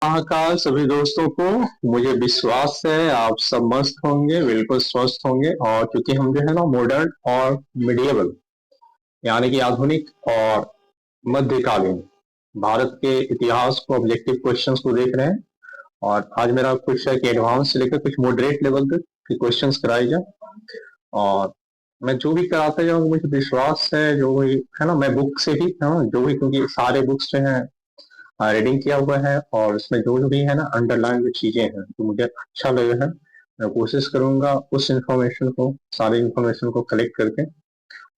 महाकाल सभी दोस्तों को। मुझे विश्वास है आप सब मस्त होंगे, बिल्कुल स्वस्थ होंगे। और क्योंकि हम जो है ना मॉडर्न और मिडिएवल यानी कि आधुनिक और मध्यकालीन भारत के इतिहास को, ऑब्जेक्टिव क्वेश्चंस को देख रहे हैं। और आज मेरा कुछ है कि एडवांस से लेकर कुछ मॉडरेट लेवल तक के क्वेश्चंस कराए जाए। और मैं जो भी कराता जाऊंगा मुझे विश्वास है, जो भी है ना, मैं बुक से ही जो भी, क्योंकि सारे बुक्स जो है रीडिंग किया हुआ है। और उसमें जो जो भी है ना अंडरलाइन जो चीजें हैं तो मुझे अच्छा लगा है, मैं कोशिश करूंगा उस इंफॉर्मेशन को, सारी इंफॉर्मेशन को कलेक्ट करके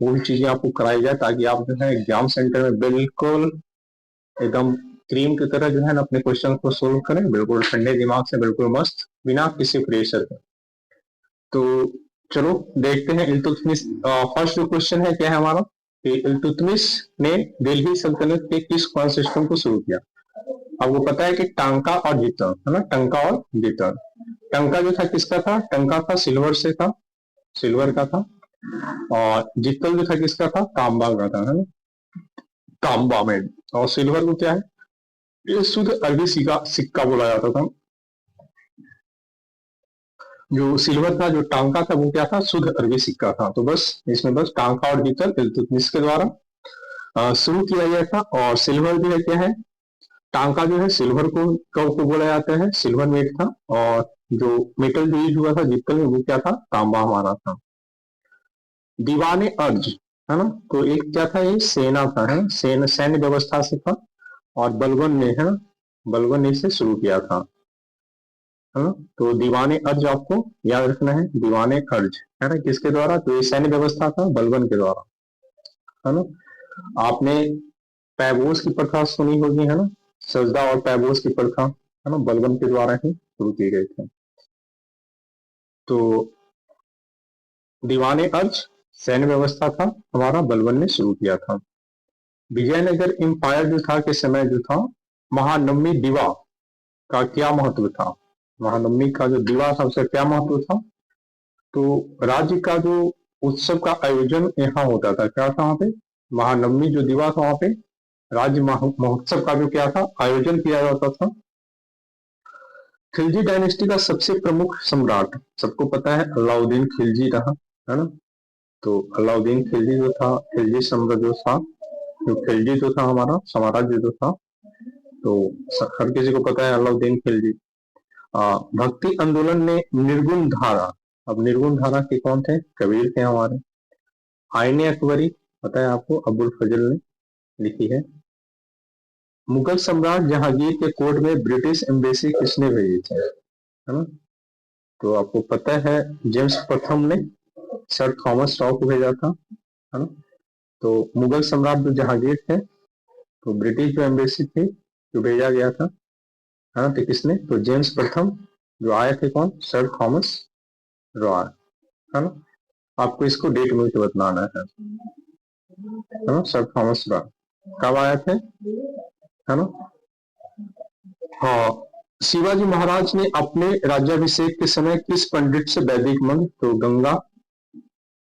वो भी चीजें आपको कराई जाए, ताकि आप जो है एग्जाम सेंटर में बिल्कुल एकदम क्रीम की तरह जो है ना अपने क्वेश्चन को सोल्व करें, बिल्कुल ठंडे दिमाग से, बिल्कुल मस्त, बिना किसी प्रेशर के। तो चलो देखते हैं इल्तुतमिश। फर्स्ट जो क्वेश्चन है क्या है हमारा कि इल्तुतमिश ने दिल्ली सल्तनत के किस कॉन्सिस्टेंट को शुरू किया। आपको पता है कि टांका और जीतन है ना, टंका और जीतन। टंका जो था किसका था, टंका था सिल्वर से था, सिल्वर का था। और जीतल जो था किसका था, तांबा का था, है ना, तांबा में। और सिल्वर को क्या है, ये शुद्ध अरबी सिक्का सिक्का बोला जाता था। जो सिल्वर था, जो टांका था, वो क्या था, शुद्ध अरबी सिक्का था। तो बस इसमें बस टांका और जीतल इल्तुतमिश के द्वारा शुरू किया गया था। और सिल्वर जो है क्या है, टांका जो है सिल्वर को बोला जाता है, सिल्वर मेट था। और जो मेटल जो यूज हुआ था जीतल में वो क्या था, तांबा हमारा था। दीवाने अर्ज, है ना, तो एक क्या था, ये सेना था, है सैन्य व्यवस्था से था। और बलबन ने, है ना, बलबन ने इसे शुरू किया था, है ना। तो दीवाने अर्ज आपको याद रखना है, दीवाने अर्ज, है ना, किसके द्वारा, तो ये सैन्य व्यवस्था था बलबन के द्वारा, है ना। आपने पैबोस की प्रथा सुनी होगी, है ना, सजदा और पैबोस की प्रथा, है ना, बलबन के द्वारा ही शुरू किए गए थे। तो दीवाने अर्ज सैन्य व्यवस्था था हमारा, बलबन ने शुरू किया था। विजयनगर एम्पायर जो था के समय जो था, महानवमी दिवा का क्या महत्व था। महानवमी का जो दिवा था उसका क्या महत्व था। तो राज्य का जो उत्सव का आयोजन यहाँ होता था, क्या था वहां पे, महानवमी जो दिवा था वहां पे राज्य महोत्सव का जो क्या था, आयोजन किया जाता था। खिलजी डायनेस्टी का सबसे प्रमुख सम्राट सबको पता है, अलाउद्दीन खिलजी रहा, है ना। तो अलाउद्दीन खिलजी जो था, खिलजी साम्राज्य जो था, जो खिलजी जो था हमारा साम्राज्य जो था, तो हर किसी को पता है अलाउद्दीन खिलजी। भक्ति आंदोलन ने निर्गुण धारा, अब निर्गुण धारा के कौन थे, कबीर थे हमारे। आईने अकबरी पता है आपको, अबुल फजल ने लिखी है। मुगल सम्राट जहांगीर के कोर्ट में ब्रिटिश एम्बेसी किसने भेजी थी, है ना। तो आपको पता है जेम्स प्रथम ने सर थॉमस रॉ को भेजा था, है ना। तो मुगल सम्राट जो जहांगीर थे, तो ब्रिटिश जो एम्बेसी थी जो भेजा गया था, है ना, तो किसने, तो जेम्स प्रथम जो आए थे, कौन, सर थॉमस रॉ, है ना। आपको इसको डेट में तो बताना है ना, सर थॉमस रॉ कब आए थे, है ना। हाँ, शिवाजी महाराज ने अपने राज्याभिषेक के समय किस पंडित से वैदिक मंत्र, तो गंगा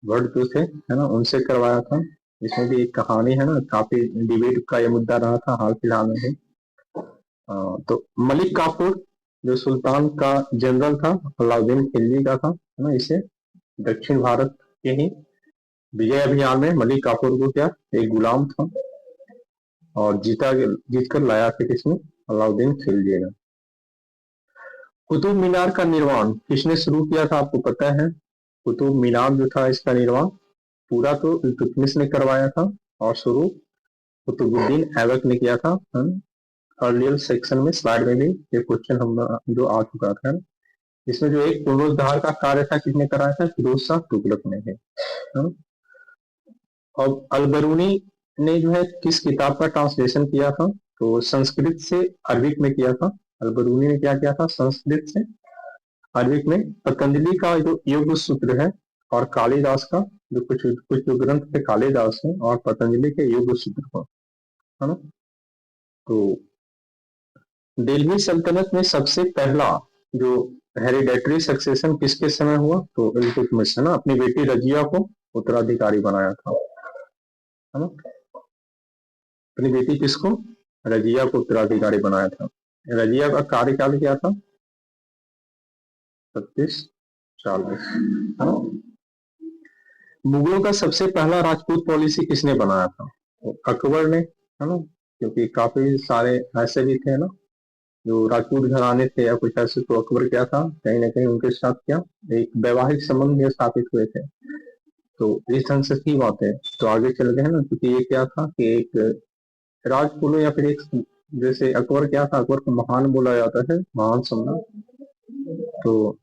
भट्ट जो थे, है ना, उनसे करवाया था। इसमें भी एक कहानी है ना, काफी डिबेट का ये मुद्दा रहा था हाल फिलहाल में ही। तो मलिक काफूर जो सुल्तान का जनरल था, अलाउद्दीन खिलजी का था, है ना। इसे दक्षिण भारत के ही विजय अभियान में मलिक काफूर को क्या, एक गुलाम था, और जीत कर लाया था किसने, अलाउद्दीन खिलजी ने। कुतुब मीनार का निर्माण किसने शुरू किया था, आपको पता है। कुतुब मीनार जो था इसका निर्माण पूरा तो इल्तुतमिश ने करवाया था, और शुरू कुतुबुद्दीन ऐबक ने किया था। अर्लियर सेक्शन में स्लाइड में भी ये क्वेश्चन हम जो आ चुका था। इसमें जो एक पुनरुद्धार का कार्य था किसने कराया था, फिरोज शाह तुगलक ने है। अब अलबरूनी ने जो है किस किताब का ट्रांसलेशन किया था, तो संस्कृत से अरबिक में किया था। अलबरूनी ने क्या किया था, संस्कृत से अरबिक में पतंजलि का जो योग सूत्र है, और कालिदास का जो कुछ कुछ जो ग्रंथ थे कालिदास है और पतंजलि के योग सूत्र को, है ना। तो दिल्ली सल्तनत में सबसे पहला जो हेरिडेटरी सक्सेशन किसके समय हुआ, तो इल्तुतमिश, है ना, अपनी बेटी रजिया को उत्तराधिकारी बनाया था, है ना। अपनी बेटी किसको, रजिया को उत्तराधिकारी बनाया था। रजिया का कार्यकाल क्या था? 36-40, है ना। मुगलों का सबसे पहला राजपूत पॉलिसी किसने बनाया था? तो अकबर ने, है ना, क्योंकि काफी सारे ऐसे भी थे ना जो राजपूत घराने थे या कुछ ऐसे, तो अकबर क्या था, कहीं ना कहीं उनके साथ क्या एक वैवाहिक संबंध स्थापित हुए थे। तो इस ढंग से की बात है। तो आगे चल गए, है ना, क्योंकि ये क्या था कि एक राजकुल या फिर एक, जैसे अकबर क्या था, अकबर को महान बोला जाता है, महान सम्राट। तो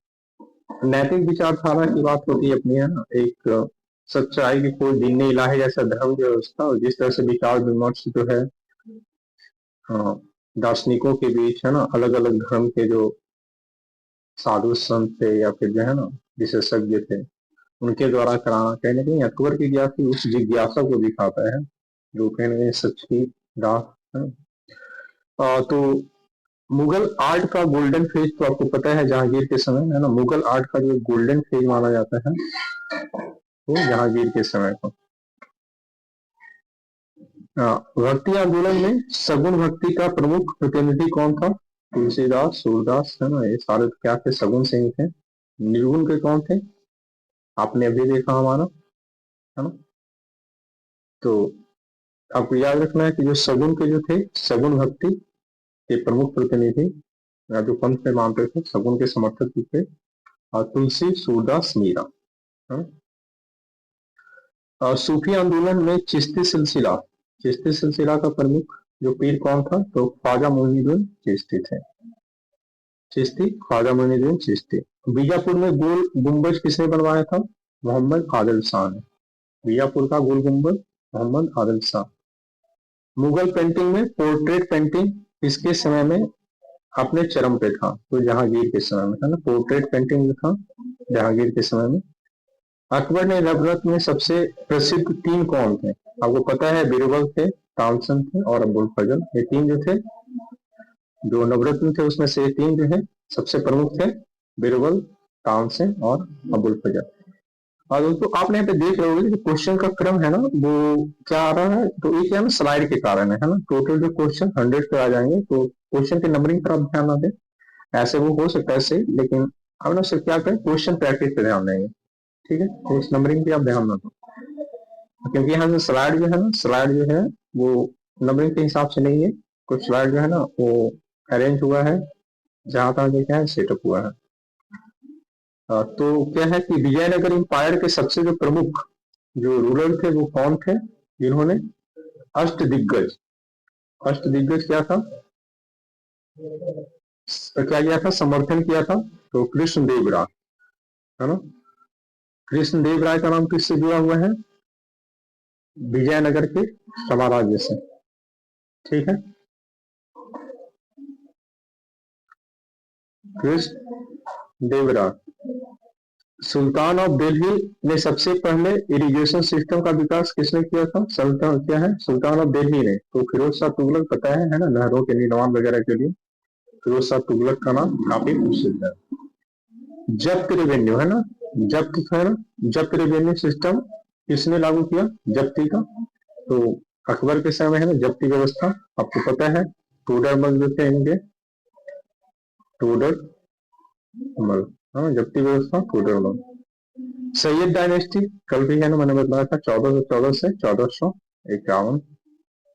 नैतिक विचारधारा की बात होती है अपनी, है ना, एक सच्चाई की कोई दिन नहीं लाए जैसा धर्म व्यवस्था, और जिस तरह से विचार विमर्श जो है दार्शनिकों के बीच, है ना, अलग अलग धर्म के जो साधु संत थे या फिर जो है ना विशेषज्ञ थे, उनके द्वारा कराना, कहीं ना कहीं अकबर की क्या थी, उस जिज्ञासा को दिखाता है जो कहीं ना कहीं सच की राह है। तो मुगल आर्ट का गोल्डन फेज तो आपको पता है जहांगीर के समय, है ना, मुगल आर्ट का जो गोल्डन फेज माना जाता है वो जहांगीर के समय को। भक्ति आंदोलन में सगुन भक्ति का प्रमुख प्रतिनिधि कौन था? तुलसीदास, सूरदास, है ना, ये सारे क्या थे, सगुन सिंह थे। निर्गुण के कौन थे? आपने अभी देखा हमारा, है ना। तो आपको याद रखना है कि जो सगुन के जो थे, सगुन भक्ति के प्रमुख प्रतिनिधि या जो पंथ में मानते थे, सगुन के समर्थक भी थे, और तुलसी, सूरदास, मीरा, है ना। और सूफी आंदोलन में चिश्ती सिलसिला का प्रमुख जो पीर कौन था? तो ख्वाजा मोइनुद्दीन चिश्ती थे। चिश्ती, ख्वाजा मोइनुद्दीन चिश्ती। बीजापुर में गोल गुम्बज किसने बनवाया था? मोहम्मद आदिल शाह ने। बीजापुर का गोल गुम्बज मोहम्मद आदिल शाह। मुगल पेंटिंग में पोर्ट्रेट पेंटिंग किसके समय में अपने चरम पे था? तो जहांगीर के समय में, है ना, पोर्ट्रेट पेंटिंग जो था जहांगीर के समय में। अकबर ने नवरत्न में सबसे प्रसिद्ध तीन कौन थे? आपको पता है, बीरबल थे, तानसेन थे और अबुल फजल, ये तीन जो थे, जो नवरत्न थे उसमें से ये तीन जो है सबसे प्रमुख थे, बीरबल, तानसेन और अबुल फजल। और दोस्तों आपने यहाँ पे देख रहे होंगे कि क्वेश्चन का क्रम है ना वो क्या आ रहा है, तो ये क्या है ना, स्लाइड के कारण है ना। टोटल जो क्वेश्चन 100 पे आ जाएंगे, तो क्वेश्चन के नंबरिंग पर आप ध्यान ना दें, ऐसे वो हो सकता है ऐसे, लेकिन हम ना सिर्फ क्या करें, क्वेश्चन प्रैक्टिस पे ध्यान देंगे, ठीक है। तो उस नंबरिंग पे आप ध्यान ना दो, क्योंकि यहाँ से स्लाइड जो है ना, स्लाइड जो है वो नंबरिंग के हिसाब से नहीं है। कुछ स्लाइड जो है ना वो अरेंज हुआ है जहां तक जो क्या है सेटअप हुआ है। तो क्या है कि विजयनगर एम्पायर के सबसे जो प्रमुख जो रूलर थे वो कौन थे, जिन्होंने अष्ट दिग्गज, अष्ट दिग्गज क्या था, क्या किया था, समर्थन किया था? तो कृष्णदेव राय, है ना। कृष्णदेव राय का नाम किससे जुड़ा हुआ है? विजयनगर के साम्राज्य से, ठीक है। कृष्ण देव राय। सुल्तान ऑफ दिल्ली ने सबसे पहले इरिगेशन सिस्टम का विकास किसने किया था? सुल्तान क्या है, सुल्तान ऑफ दिल्ली ने। तो फिरोज शाह तुगलक पता है ना, नहरों के निर्माण वगैरह के लिए फिरोज शाह तुगलक का नाम काफी प्रसिद्ध है। जब्त रेवेन्यू, है ना, जब्त है ना, जब्त रेवेन्यू सिस्टम किसने लागू किया, जब्ती का? तो अकबर के समय है ना जब्ती व्यवस्था, आपको पता है टोडर मल जो थे इनके, टोडर मल, हाँ, जब्ती व्यवस्था टोडर मल। सैयद डायनेस्टी कल भी है ना, मैंने बताया था 1414 से 1451,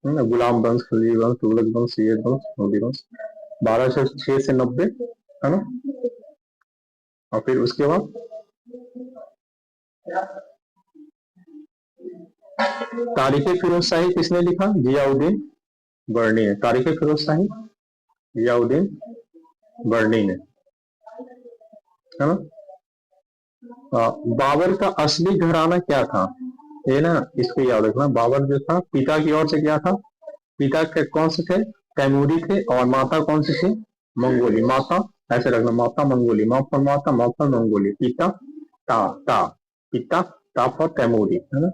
है ना। गुलाम वंश, खिलजी वंश, तुगलक वंश, सैयद वंश, मोदी वंश। 1206 से 90, है ना। और फिर उसके बाद तारीख फिरोज शाही किसने लिखा? जियाउद्दीन बर्नी ने। तारीख फिरोज शाही जियाउद्दीन बर्नी ने, है ना। बाबर का असली घराना क्या था? ये ना इसको याद रखना, बाबर जो था पिता की ओर से क्या था, पिता के कौन से थे, तैमूरी थे, और माता कौन सी थी, मंगोली माता। ऐसे रखना, माता मंगोली, माँ फॉर माता, माँ फॉर मंगोली, पिता ता पिता, ता फॉर तैमूरी, है ना।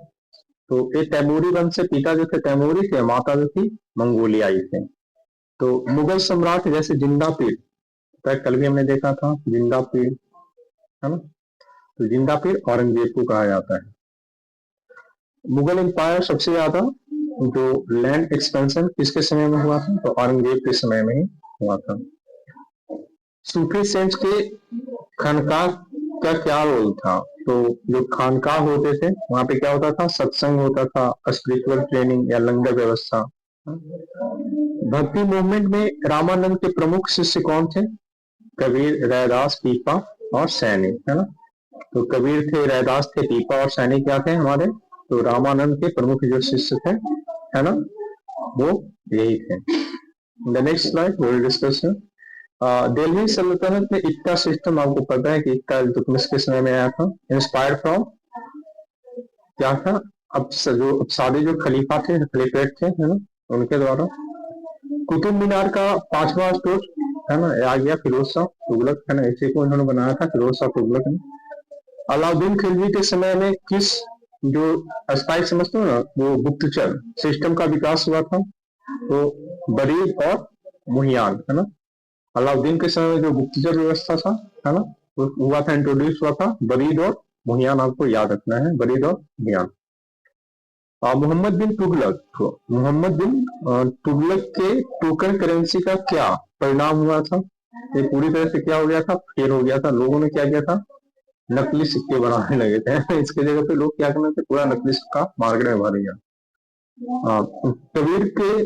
तो ये तैमूरी वंश से पिता जो थे तैमूरी थे, माता जो थी मंगोलियाई थे। तो मुगल सम्राट जैसे जिंदा पीर, कल भी हमने देखा था जिंदा पीर, है ना। तो जिंदा पीर औरंगजेब को कहा जाता है। मुगल एम्पायर सबसे ज्यादा जो लैंड एक्सपेंशन किसके समय में हुआ था? तो औरंगजेब के समय में ही हुआ था। सूफी सेंट के खानकाह का क्या रोल था? तो जो खानकाह होते थे वहां पे क्या होता था, सत्संग होता था, स्पिरिचुअल ट्रेनिंग या लंगर व्यवस्था। भक्ति मूवमेंट में रामानंद के प्रमुख शिष्य कौन थे? कबीर, रैदास, पीपा और सैनी, है ना। तो कबीर थे, रैदास थे, पीपा और सैनी क्या थे हमारे? तो रामानंद के प्रमुख जो शिष्य थे, है ना, वो यही थे। The next slide will discuss. Delhi सल्तनत में इक्का सिस्टम, आपको पता है कि इक्का इल्तुतमिश के समय में आया था। इंस्पायर्ड फ्रॉम क्या था? अब जो सादे जो खलीफा थे, खलीफेट थे, है ना, उनके द्वारा। कुतुब मीनार का 5वां स्टोर, है ना, आ गया फिरोज शाह तुगलक, है ना, इसी को इन्होंने बनाया था, फिरोज शाह तुगलक ने। अलाउद्दीन खिलजी के समय में किस जो स्पाई समझते हो ना, वो गुप्तचर सिस्टम का विकास हुआ था? तो बरीद और मुहियान, है ना। अलाउद्दीन के समय में जो गुप्तचर व्यवस्था था, है ना, वो हुआ था, इंट्रोड्यूस हुआ था बरीद और मुहियान, आपको याद रखना है, बरीद और मुहियान। मोहम्मद बिन तुगलक, मोहम्मद बिन तुगलक के टोकन करेंसी का क्या परिणाम हुआ था? ये पूरी तरह से क्या हो गया था? फेल हो गया था। लोगों ने क्या किया था? नकली सिक्के बनाने लगे थे इसके जगह पे लोग क्या करने थे? पूरा नकली सिक्का मार्केट में भर गया। कबीर के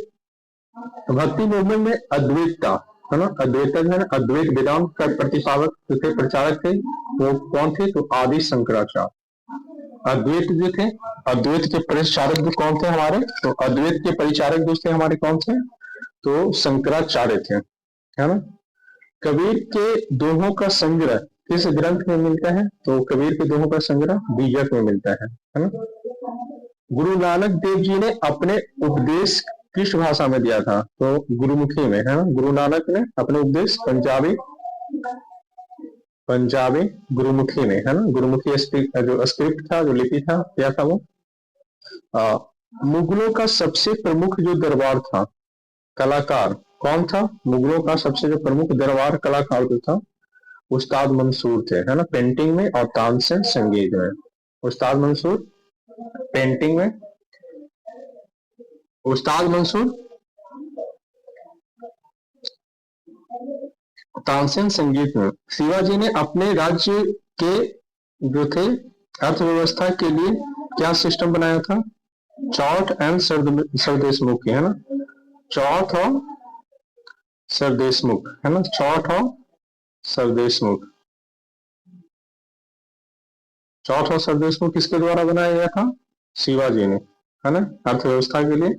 भक्ति मूवमेंट में अद्वैतता, है ना, अद्वैत है ना, अद्वैत वेदांत का प्रतिपादक थे, प्रचारक थे, वो कौन थे? तो आदि शंकराचार्य। अद्वैत जो थे, अद्वैत के परिचारक जो कौन थे हमारे? तो अद्वैत के परिचारक जो थे हमारे कौन थे? तो शंकराचार्य थे, है ना। कबीर के दोहों का संग्रह किस ग्रंथ में मिलता है? तो कबीर के दोहों का संग्रह बीजक में मिलता है ना। गुरु नानक देव जी ने अपने उपदेश किस भाषा में दिया था? तो गुरुमुखी में, है ना। गुरु नानक ने अपने उपदेश पंजाबी गुरुमुखी में, है ना, गुरुमुखी जो स्क्रिप्ट था, जो लिपि था, क्या था वो? मुगलों का सबसे प्रमुख जो दरबार था, कलाकार कौन था? मुगलों का सबसे जो प्रमुख दरबार कलाकार जो था, उस्ताद मंसूर थे, है ना, पेंटिंग में और तानसेन संगीत में। उस्ताद मंसूर पेंटिंग में, उस्ताद मंसूर तानसेन संगीत में। शिवाजी ने अपने राज्य के जो थे अर्थव्यवस्था के लिए क्या सिस्टम बनाया था? चौथ एंड सरदेशमुखी, है ना, चौथ और सरदेशमुख, है ना, चौथ और सरदेशमुख। चौथ और सरदेशमुख किसके द्वारा बनाया गया था? शिवाजी ने, है ना, अर्थव्यवस्था के लिए।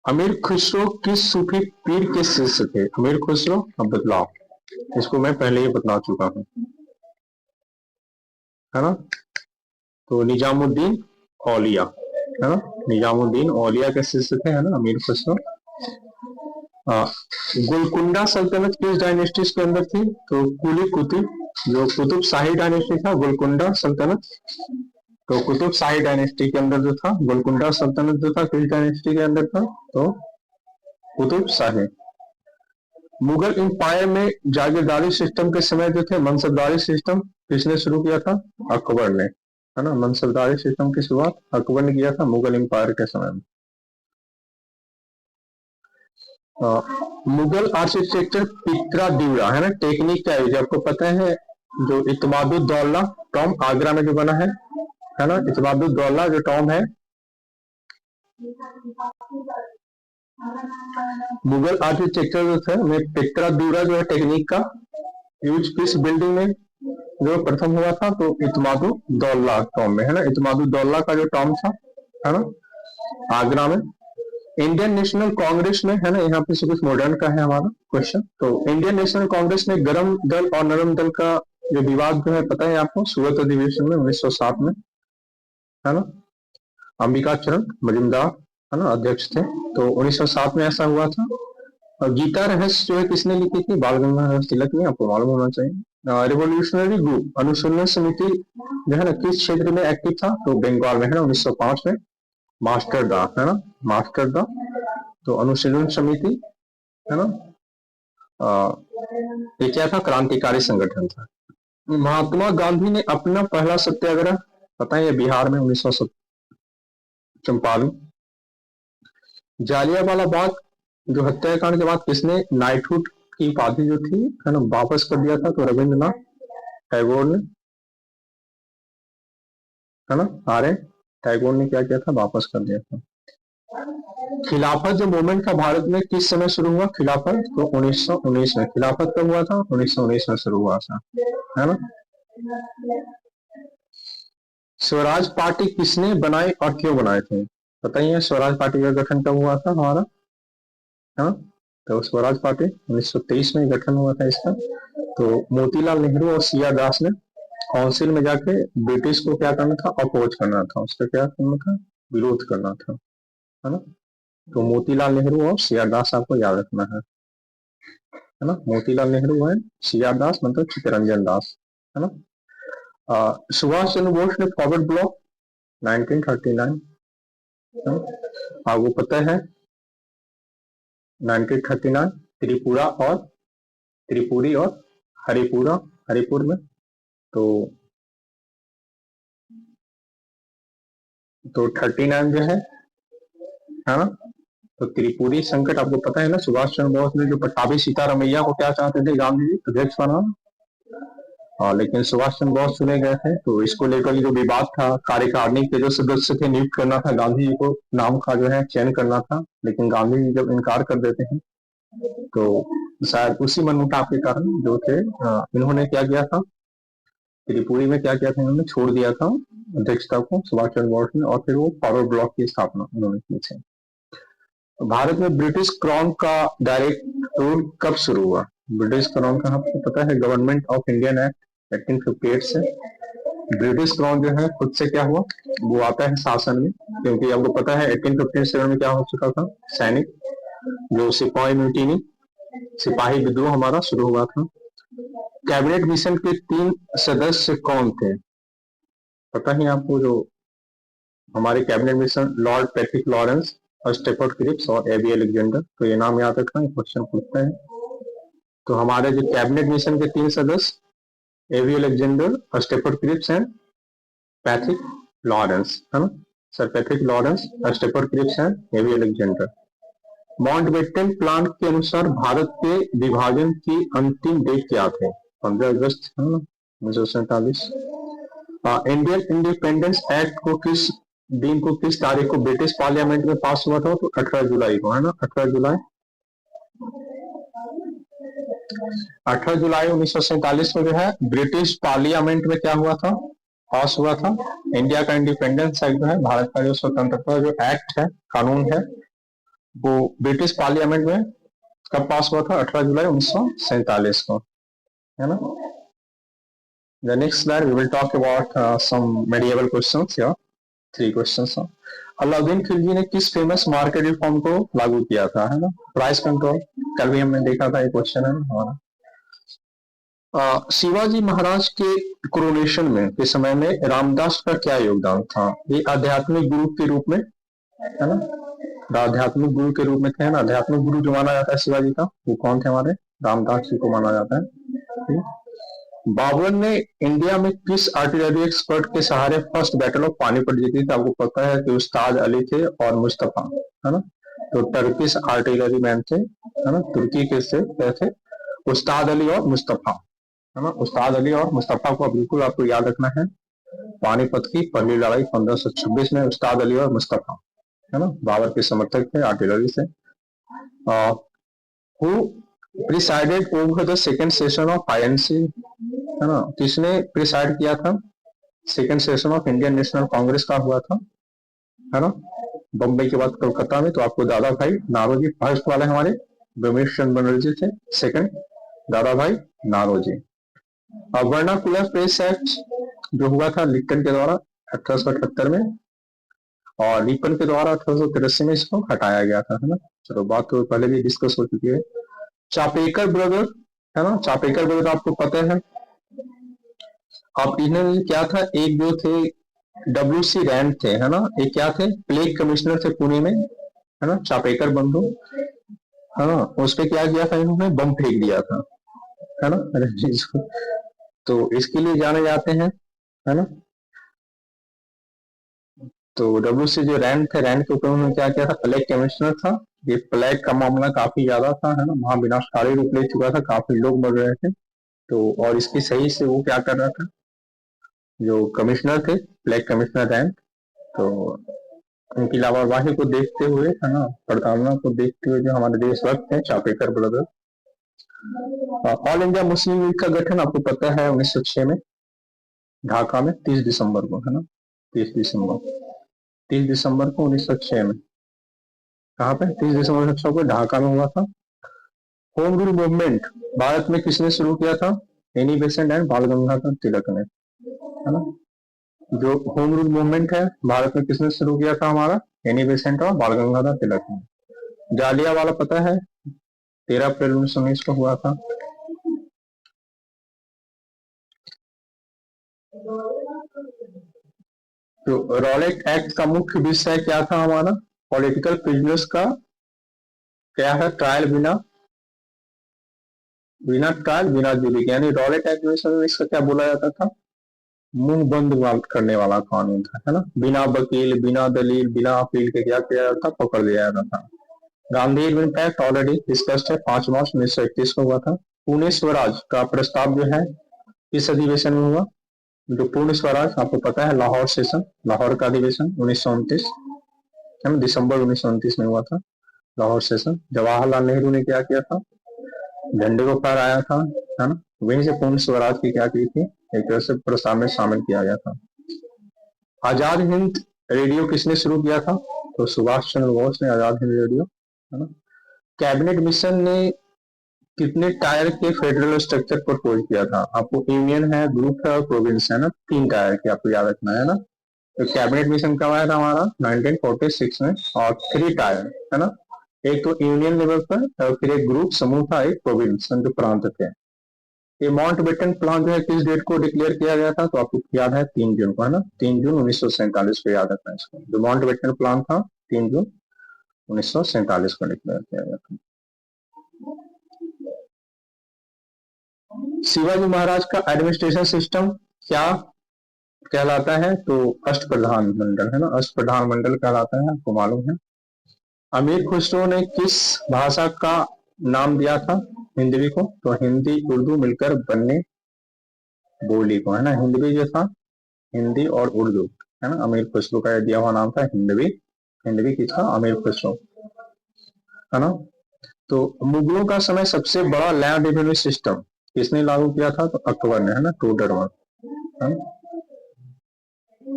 अमीर खुसरो किस सूफी पीर के शिष्य थे? अमीर खुसरो, अब बदलाव, इसको मैं पहले ही बता चुका हूं, है ना। तो निजामुद्दीन औलिया, है ना, निजामुद्दीन औलिया के शिष्य थे, है ना, अमीर खुसरो। गोलकुंडा सल्तनत किस डायनेस्टी के अंदर थी? तो कुली कुतुब, जो कुतुब शाही डायनेस्टी था, गोलकुंडा सल्तनत। तो कुतुब शाही डायनेस्टी के अंदर जो था, गोलकुंडा सल्तनत जो था, किस डायनेस्टी के अंदर था? तो कुतुब शाही। मुगल एम्पायर में जागीरदारी सिस्टम के समय जो थे, मनसबदारी सिस्टम किसने शुरू किया था? अकबर ने, है ना, मनसबदारी सिस्टम की शुरुआत अकबर ने किया था मुगल एम्पायर के समय में। मुगल आर्किटेक्चर पित्रा, है ना, टेक्निक क्या है आपको पता है? जो इत्मादुद्दौला टॉम आगरा में जो बना है ना, इत्मादुद्दौला जो टॉम है, मुगल आर्किटेक्चर जो थे में पित्रा जो है टेक्निक का यूज किस बिल्डिंग में जो प्रथम हुआ था? तो इत्मादुद्दौला टॉम में, है ना, इत्मादुद्दौला का जो टॉम था, है ना, आगरा में। इंडियन नेशनल कांग्रेस में, है ना, यहाँ पे से कुछ मॉडर्न का है हमारा क्वेश्चन। तो इंडियन नेशनल कांग्रेस में गरम दल और नरम दल का जो विवाद जो है पता है आपको? सूरत अधिवेशन में 1907 में, है ना, अंबिका चरण मजुमदार, है ना, अध्यक्ष थे। तो 1907 में ऐसा हुआ था। और गीता रहस्य जो है किसने लिखी थी? बाल गंगाधर तिलक ने, आपको मालूम होना चाहिए। रिवोल्यूशनरी ग्रुप अनुसंधान समिति जो है ना, किस क्षेत्र में एक्टिव था? तो बंगाल में, है ना, 1905 में। मास्टर दा, है ना, मास्टर दा, तो अनुशीलन समिति, है ना, ये क्या था? क्रांतिकारी संगठन था। महात्मा गांधी ने अपना पहला सत्याग्रह पता है? बिहार में 1954। जालियांवाला बाग जो हत्याकांड के बाद किसने नाइटहुड की उपाधि जो थी है ना वापस कर दिया था, तो रविंद्रनाथ टैगोर ने, है ना, आर्य टैगोर ने क्या किया था, वापस कर दिया था। खिलाफत जो मूवमेंट था भारत में किस समय शुरू हुआ, खिलाफत तो 1919 में। खिलाफत कब हुआ था, 1919 में शुरू हुआ था, है ना। स्वराज पार्टी किसने बनाई और क्यों बनाए थे, पता ही है स्वराज पार्टी का गठन कब हुआ था हमारा, हाँ। तो स्वराज पार्टी 1923 में गठन हुआ था इसका। तो मोतीलाल नेहरू और सी आर दास ने काउंसिल में जाके ब्रिटिश को क्या करना था, अपोज करना था, उसका क्या करना था, विरोध करना था, है ना। तो मोतीलाल नेहरू और सी आर दास आपको याद रखना है ना। मोतीलाल नेहरू है, सी आर दास मतलब चित्तरंजन दास, है ना। सुभाष चंद्र बोस ने फॉरवर्ड ब्लॉक 1939, है ना? आपको पता है 1939 त्रिपुरा और त्रिपुरी और हरिपुरा, हरिपुर में, तो 39 जो है ना। तो त्रिपुरी संकट आपको पता है ना, सुभाष चंद्र बोस ने जो पटाभी सीतारमैया को क्या चाहते थे, गांधी जी अध्यक्ष बनाना, लेकिन सुभाष चंद्र बोस चुने गए थे। तो इसको लेकर जो विवाद था, कार्यकारिणी के जो सदस्य थे नियुक्त करना था गांधी जी को, नाम का जो है चयन करना था, लेकिन गांधी जी जब इनकार कर देते हैं तो शायद उसी मनमुटाव के कारण जो थे इन्होंने क्या किया था, त्रिपुरी में क्या किया था, इन्होंने छोड़ दिया था अध्यक्षता को सुभाष चंद्र बोस ने, और फिर वो फॉरवर्ड ब्लॉक की स्थापना उन्होंने की थी। भारत में ब्रिटिश क्राउन का डायरेक्ट रूल कब शुरू हुआ, ब्रिटिश क्राउन का आपको पता है, गवर्नमेंट ऑफ इंडियन एक्ट 1858 से ब्रिटिश क्राउन जो है खुद से क्या हुआ, वो आता है शासन में, क्योंकि आपको पता है 1857 में क्या हो चुका था, सैनिक जो सिपाही म्यूटिनी, सिपाही विद्रोह हमारा शुरू हुआ था। कैबिनेट मिशन के 3 सदस्य कौन थे, पता ही आपको, जो हमारे cabinet mission Lord Patrick Lawrence, Stafford Cripps और एबी अलेक्जेंडर, तो ये नाम याद रखना, क्वेश्चन पूछते हैं। तो हमारे जो कैबिनेट मिशन के 3 सदस्य A B Alexander, Stafford Cripps and Patrick Lawrence, है ना। Sir Patrick Lawrence, Stafford Cripps and A B Alexander. Mountbatten plan के अनुसार भारत के विभाजन की अंतिम डेट क्या थे, 15 अगस्त, है ना, 1947। इंडियन इंडिपेंडेंस एक्ट को किस दिन को, किस तारीख को ब्रिटिश पार्लियामेंट में पास हुआ था, तो 18 जुलाई को, है ना, 18 जुलाई, 18 जुलाई 1947 को जो है ब्रिटिश पार्लियामेंट में क्या हुआ था, पास हुआ था। इंडिया का इंडिपेंडेंस एक्ट जो है, भारत का जो स्वतंत्रता जो एक्ट है, कानून है, वो ब्रिटिश पार्लियामेंट में कब पास हुआ था, 18 जुलाई 1947 को, है ना। The next slide we will talk about some medieval questions here. 3 questions हैं। अलाउद्दीन खिलजी ने किस फेमस मार्केट रिफॉर्म को लागू किया था, है ना, प्राइस कंट्रोल, कल भी हमने देखा था, एक क्वेश्चन है हमारा। शिवाजी महाराज के कोरोनेशन में के समय में रामदास का क्या योगदान था, ये आध्यात्मिक गुरु के रूप में, है ना, आध्यात्मिक गुरु के रूप में थे, ना। आध्यात्मिक गुरु जो माना जाता है शिवाजी का, वो कौन थे, हमारे रामदास जी को माना जाता है। बाबर ने इंडिया में किस आर्टिलरी एक्सपर्ट के सहारे फर्स्ट बैटल ऑफ पानीपत जीती थी, आपको पता है कि उस्ताद अली थे और मुस्तफा, है ना। तो टर्किश आर्टिलरी मैन थे, है ना, तुर्की के से थे उस्ताद अली और मुस्तफा, है ना। उस्ताद अली और मुस्तफा को बिल्कुल आपको याद रखना है। पानीपत की पहली लड़ाई 1526 में उस्ताद अली और मुस्तफा, है ना, बाबर के समर्थक थे आर्टिलरी से। Who presided over the second session of INC, है ना, किसने प्रिसाइड किया था, second session of Indian national Congress का हुआ था, है ना, बम्बई के बाद कोलकाता में। तो आपको दादा भाई नारोजी फर्स्ट वाले हमारे रमेश चंद्र बनर्जी थे, सेकंड दादा भाई नारोजी। वर्नाकुलर प्रेस एक्ट जो हुआ था लिप्टन के द्वारा 1878 में, और रिपन के द्वारा 1883 में इसको हटाया गया था, है ना। चलो बात तो पहले भी डिस्कस हो चुकी है। चापेकर ब्रदर, है ना, चापेकर ब्रदर आपको पता है, आप इन्हें क्या था, एक जो थे WC रैंड थे, है ना, एक क्या थे, प्लेग कमिश्नर थे पुणे में, है ना, चापेकर बंधु, है ना। उस पे क्या किया था, इन्होंने बम फेंक दिया था, है ना। तो इसके लिए जाने जाते हैं, है ना। तो WC जो रैंड थे, रैंड के ऊपर उन्होंने क्या किया था, प्लेग कमिश्नर था, ये प्लेग का मामला काफी ज्यादा था, है ना, वहां विनाशकारी रूप ले चुका था, काफी लोग मर रहे थे। तो और इसकी सही से वो क्या कर रहा था, जो कमिश्नर थे, प्लेग कमिश्नर रैंक, तो उनकी लापरवाही को देखते हुए, है ना, प्रताड़ना को देखते हुए जो हमारे देशभक्त हैं Chapekar brother, all India Muslim league का गठन आपको पता है 1906 में ढाका में 30 दिसंबर को, है ना, 30 दिसंबर को 1906 में, कहाँ पे, 30 दिसंबर 1906 को ढाका में हुआ था। होम रूल मूवमेंट भारत में किसने शुरू किया था, एनी बेसेंट एंड बाल गंगाधर तिलक ने, है ना। जो होम रूल मूवमेंट है भारत में किसने शुरू किया था, हमारा एनी बेसेंट और बाल गंगाधर तिलक ने। जालिया वाला पता है, 13 अप्रैल 1919 को हुआ था। तो रॉलेट एक्ट का मुख्य विषय क्या था हमारा, पॉलिटिकल प्रिजनर्स का क्या है, ट्रायल बिना बिना ट्रायल बिना जुरी, यानी रॉलेट एक्ट में इसका क्या बोला जाता था, मुंह बंद करने वाला कानून था, है ना, बिना वकील बिना दलील बिना अपील के क्या किया जाता, पकड़ लिया जाता था। Gandhi Irwin pact already discussed है, 5 मार्च 1931 को हुआ था। पुणे स्वराज का प्रस्ताव जो है किस अधिवेशन में हुआ, जो पूर्ण स्वराज आपको पता है लाहौर सेशन, लाहौर का अधिवेशन 1929, है ना, दिसंबर 1929 में हुआ था लाहौर सेशन। जवाहरलाल नेहरू ने क्या किया था, झंडे को फहराया था, है ना, वहीं से पूर्ण स्वराज की क्या की थी, एक तरह से प्रस्ताव में शामिल किया गया था। आजाद हिंद रेडियो किसने शुरू किया था, तो सुभाष चंद्र बोस ने आजाद हिंद रेडियो, है ना। कैबिनेट मिशन ने कितने टायर के फेडरल स्ट्रक्चर प्रपोज किया था, आपको यूनियन है, ग्रुप है और प्रोविंस है ना, 3 टायर के आपको याद रखना है ना। तो कैबिनेट मिशन कब आया था हमारा 1946 में, और 3 टायर, है ना, एक तो यूनियन लेवल पर और फिर एक ग्रुप समूह था, एक प्रोविंस जो प्रांत थे। ये माउंट बेटन प्लान जो है किस डेट को डिक्लेयर किया गया था, तो आपको याद है 3 जून को, है ना, 3 जून 1947 को याद रखना है इसको। जो माउंट बेटन प्लान था 3 जून 1947 को डिक्लेयर किया गया था। शिवाजी महाराज का एडमिनिस्ट्रेशन सिस्टम क्या कहलाता है, तो अष्टप्रधान मंडल, है ना, अष्टप्रधान मंडल कहलाता है, आपको मालूम है। अमीर खुसरो ने किस भाषा का नाम दिया था हिंदवी को, तो हिंदी उर्दू मिलकर बनने बोली को, है ना, हिंदवी जो था, हिंदी और उर्दू, है ना, अमीर खुसरो का दिया हुआ नाम था हिंदवी। हिंदवी किसका, अमीर खुसरो, है ना। तो मुगलों का समय सबसे बड़ा लैंड रेवेन्यू सिस्टम किसने लागू किया था, तो अकबर ने, है ना, टूडरमल, है ना।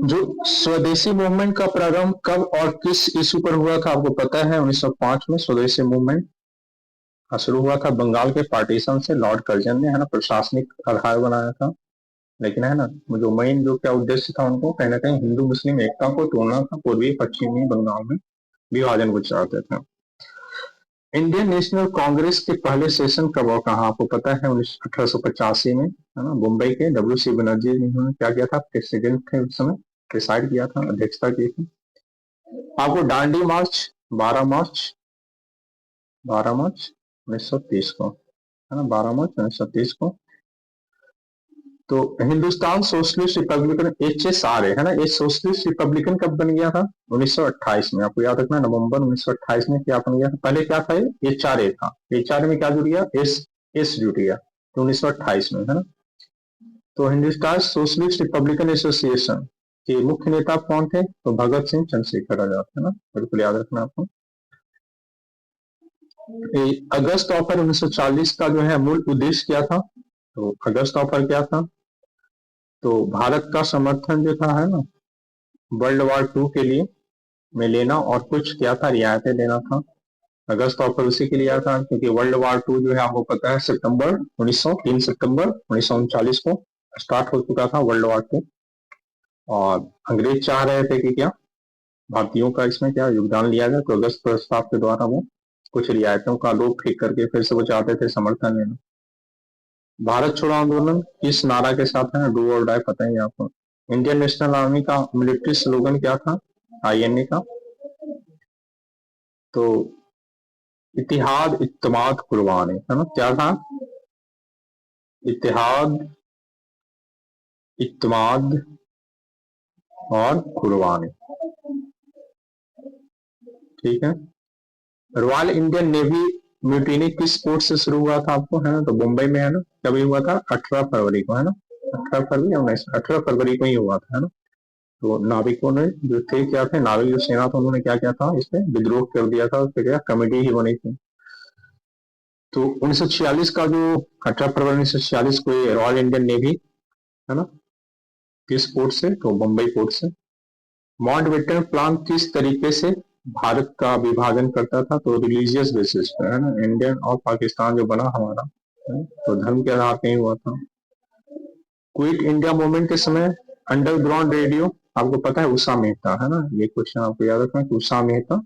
जो स्वदेशी मूवमेंट का प्रारंभ कब और किस इशू पर हुआ था, आपको पता है 1905 में स्वदेशी मूवमेंट शुरू हुआ था बंगाल के पार्टीशन से, लॉर्ड कर्जन ने, है ना, प्रशासनिक आधार बनाया था। लेकिन है ना, जो मेन जो क्या उद्देश्य था उनको कहीं ना कहीं हिंदू मुस्लिम एकता को तोड़ना था, पूर्वी पश्चिमी बंगाल में विभाजन को चाहते थे। इंडियन नेशनल कांग्रेस के पहले सेशन कब और कहा, आपको पता है 1885 में, है ना, मुंबई के डब्ल्यू.सी. बनर्जी इन्होंने क्या किया था, प्रेसिडेंट थे उस समय, प्रिसाइड किया था, अध्यक्षता की थी। आपको दांडी मार्च 12 मार्च 1930 को, है ना, 12 मार्च 1930 को। तो हिंदुस्तान सोशलिस्ट रिपब्लिकन HSRA, है ना, ये सोशलिस्ट रिपब्लिकन कब बन गया था, 1928 में, आपको याद रखना, नवंबर 1928 में क्या बन गया था, पहले क्या था, ये HRA था, HRA में क्या जुड़ गया, एस जुड़ गया, तो 1928 में, है ना। तो हिंदुस्तान सोशलिस्ट रिपब्लिकन एसोसिएशन के मुख्य नेता कौन थे, तो भगत सिंह चंद्रशेखर आजाद, है ना, बिल्कुल याद रखना आपको। अगस्त ऑफर 1940 का जो है मूल उद्देश्य क्या था, तो अगस्त ऑफर क्या था, तो भारत का समर्थन जो था, है ना, वर्ल्ड वॉर 2 के लिए में लेना और कुछ क्या था, रियायतें देना था। अगस्त ऑफर उसी के लिए आया था क्योंकि वर्ल्ड वॉर 2 जो है आपको पता है सितंबर 3 सितंबर 1939 को स्टार्ट हो चुका था वर्ल्ड वॉर 2, और अंग्रेज चाह रहे थे कि क्या भारतीयों का इसमें क्या योगदान लिया जाए, तो अगस्त प्रस्ताव के द्वारा वो कुछ रियायतों का लोग ठीक करके फिर से वो चाहते थे समर्थन लेना। भारत छोड़ो आंदोलन किस नारा के साथ है, डू और डाई, पता ही है आपको। इंडियन नेशनल आर्मी का मिलिट्री स्लोगन क्या था, INA का, तो इतिहाद इत्तेमाद कुर्बानी, है ना, क्या था, इतिहाद इत्तेमाद और कुर्बानी, ठीक है। रॉयल इंडियन नेवी म्यूटिनी किस पोर्ट से शुरू हुआ था आपको, है ना, तो मुंबई में, है ना, कभी हुआ था 18 फरवरी को, है ना, 18 फरवरी या 18 फरवरी को ही हुआ था, है ना। तो नाविकों ने जो थे क्या थे, नाविक जो सेना था उन्होंने क्या किया था, इसमें विद्रोह कर दिया था, फिर क्या कमेटी ही बनी थी। तो 1946 का जो 18 फरवरी 1946 को ये रॉयल इंडियन नेवी, है ना, किस पोर्ट से, तो मुंबई पोर्ट से। माउंटबेटन प्लान किस तरीके से भारत का विभाजन करता था, तो रिलीजियस बेसिस पे, है ना, इंडियन और पाकिस्तान जो बना हमारा, है, तो धर्म के आधार पर ही हुआ था। क्विट इंडिया मूवमेंट के समय अंडरग्राउंड रेडियो, आपको पता है उषा मेहता, है ना, ये क्वेश्चन आपको याद रखना कि उषा मेहता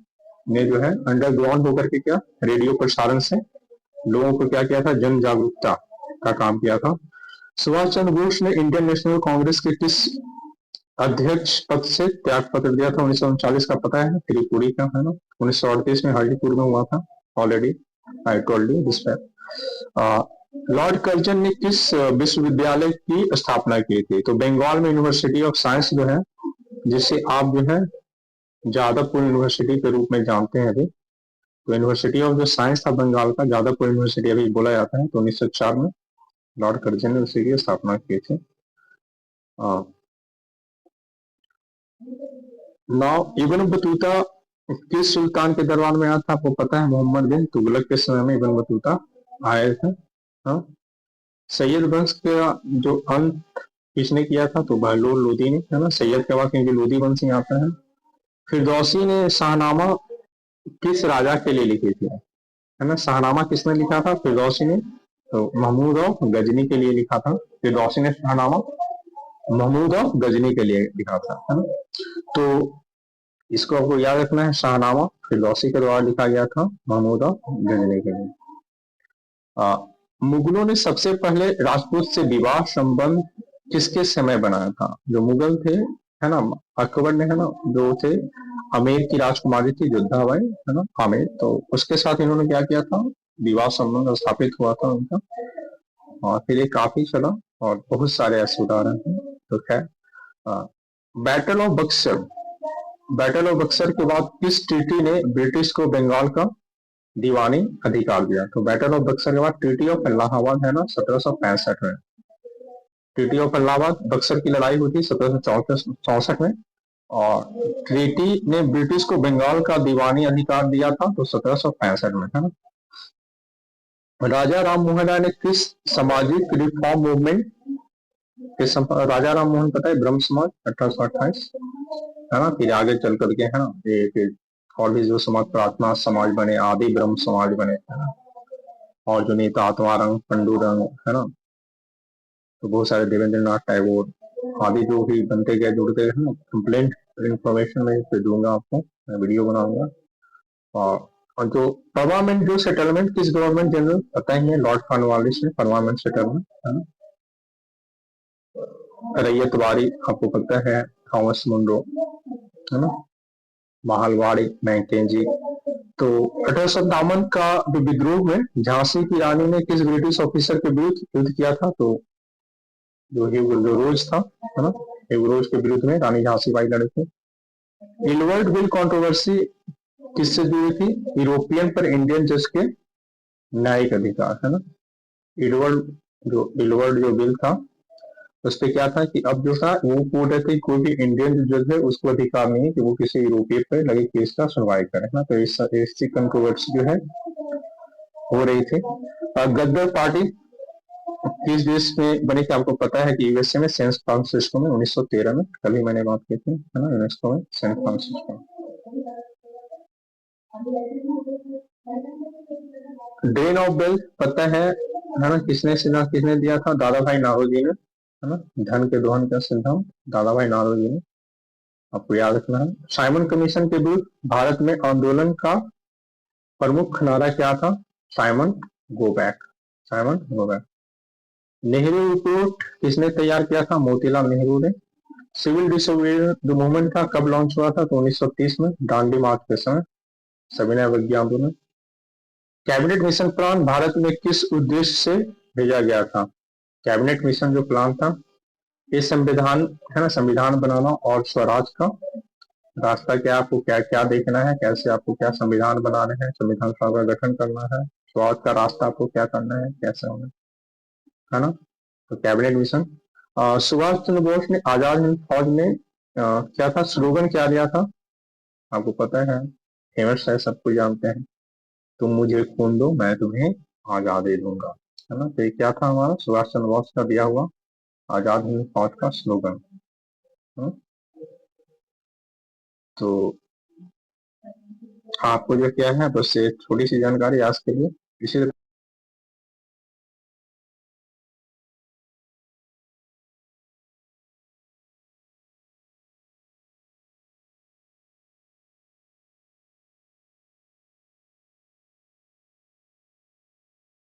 ने जो है अंडरग्राउंड होकर के क्या रेडियो प्रसारण से लोगों को क्या किया था, जन जागरूकता का काम किया था। सुभाष चंद्र बोस ने इंडियन नेशनल कांग्रेस के किस अध्यक्ष पद से त्याग पत्र दिया था, 1939 का पता है, त्रिपुरी का, है ना, 1938 में हाजीपुर में हुआ था, already I told you this. Lord Curzon ने किस विश्वविद्यालय की स्थापना की थी, तो बंगाल में यूनिवर्सिटी ऑफ साइंस जो है, जिसे आप जो है जादवपुर यूनिवर्सिटी के रूप में जानते हैं अभी, तो यूनिवर्सिटी ऑफ जो साइंस था बंगाल का, जादवपुर यूनिवर्सिटी अभी बोला जाता है, तो 1904 में लॉर्ड कर्जन ने उसी की स्थापना की थी। नाउ इब्न बतूता किस सुल्तान के दरबार में आया था, आपको पता है, मोहम्मद बिन तुगलक के समय में इब्न बतूता आए थे। हाँ, सैयद वंश का जो अंत किसने किया था, तो बहलोल लोदी ने, है ना, सैयद के बाद क्योंकि लोदी वंश ही आता है। फिरदौसी ने शाहनामा किस राजा के लिए लिखी थी, है ना, शाहनामा किसने लिखा था, फिरदौसी ने, तो महमूद और गजनी के लिए लिखा था। फिरदौसी ने शाहनामा महमूद और गजनी के लिए लिखा था, है ना। तो इसको आपको याद रखना है, शाहनामा फिरदौसी के द्वारा लिखा गया था, महमूद और गजनी के लिए। मुगलों ने सबसे पहले राजपूत से विवाह संबंध किसके समय बनाया था, जो मुगल थे, है ना, अकबर ने, है ना, जो थे आमेर की राजकुमारी थी योद्धाबाई, है ना, आमेर, तो उसके साथ इन्होंने क्या किया था, विवाह संबंध स्थापित हुआ था उनका, और फिर ये काफी चला, और बहुत सारे ऐसे उदाहरण हैं। तो खैर, battle of Buxar, battle of Buxar के बाद किस ट्रीटी ने ब्रिटिश को बंगाल का दीवानी अधिकार दिया, तो बैटल ऑफ बक्सर के बाद ट्रीटी ऑफ इलाहाबाद, है ना, 1765 में। ट्रीटी ऑफ इलाहाबाद, बक्सर की लड़ाई हुई थी 1764 में, और ट्रीटी ने ब्रिटिश को बंगाल का दीवानी अधिकार दिया था, तो 1765 में, है ना। राजा राम मोहन राय ने किस सामाजिक रिफॉर्म मूवमेंट के राजा राम मोहन पता है, ब्रह्म समाज 1828, है ना, फिर आगे चल करके, है ना, ये फिर और भी जो समाज प्रार्थना समाज बने, आदि ब्रह्म समाज बने, है ना, और जो नेता आत्मारंग पंडुरंग, है ना, तो बहुत सारे देवेंद्र नाथ टैगोर आदि जो भी बनते गए जुड़ते गए, है ना। कंप्लेंट इंफॉर्मेशन में फिर दूंगा आपको, मैं वीडियो बनाऊंगा। और जो परमानेंट जो सेटलमेंट किस गवर्नमेंट जनरल पता ही है, लॉर्ड कॉर्नवालिस ने परमानेंट सेटलमेंट, है ना। रैयतवाड़ी आपको पता है, थॉमस मुंडो, है ना, महलवाड़ी मैकेंजी। तो 1857 का जो विद्रोह में झांसी की रानी ने किस ब्रिटिश ऑफिसर के विरुद्ध युद्ध किया था, तो जो रोज था, है ना, रोज के विरुद्ध में रानी झांसी बाई लड़े थे। इलवर्ड बिल कंट्रोवर्सी किससे जुड़ी थी, यूरोपियन पर इंडियन जज के न्यायिक अधिकार, है ना। इलवर्ड जो बिल था उस पर क्या था कि अब जो था वो कोर्ट है, कोई भी इंडियन जो जज है उसको अधिकार नहीं है कि वो किसी यूरोपीय पर लगे केस का सुनवाई करे, ना। तो इसकी कंट्रोवर्सी जो है हो रही थी। गद्दार पार्टी किस देश में बनी थी, आपको पता है कि यूएसए में, सैन फ्रांसिस्को में 1913 में, कल ही मैंने बात की थी, है ना, यूनेस्को में San Francisco. Drain of wealth पता है ना, किसने दिया था, दादा भाई नारोजी ने, है ना, धन के दोहन का सिद्धांत दादा भाई नारोजी ने, आपको याद रखना है। साइमन कमीशन के विरुद्ध भारत में आंदोलन का प्रमुख नारा क्या था, Simon go back, Simon go back. Nehru report किसने तैयार किया था, मोतीलाल नेहरू ने। सिविल डिसोबीडियंस जो मूवमेंट था कब लॉन्च हुआ था, तो 1930 में, दांडी मार्च के समय, सविनय अवज्ञा आंदोलन। कैबिनेट मिशन प्लान भारत में किस उद्देश्य से भेजा गया था, कैबिनेट मिशन जो प्लान था ये संविधान, है ना, संविधान बनाना और स्वराज का रास्ता क्या, आपको क्या क्या देखना है, कैसे आपको क्या संविधान बनाना है, संविधान सभा का गठन करना है, स्वास्थ्य का रास्ता आपको क्या करना है, कैसे होना है ना। तो कैबिनेट मिशन। सुभाष चंद्र बोस ने आजाद हिंद फौज में क्या था, स्लोगन क्या दिया था, आपको पता है, फेमस है, सबको जानते हैं, तुम मुझे खून दो मैं तुम्हें आजादी दूंगा, है ना। तो ये क्या था हमारा सुभाष चंद्र बोस का दिया हुआ आजाद हिंद फौज का स्लोगन। हाँ? तो आपको जो क्या है बस ये छोटी सी जानकारी आज के लिए, इसी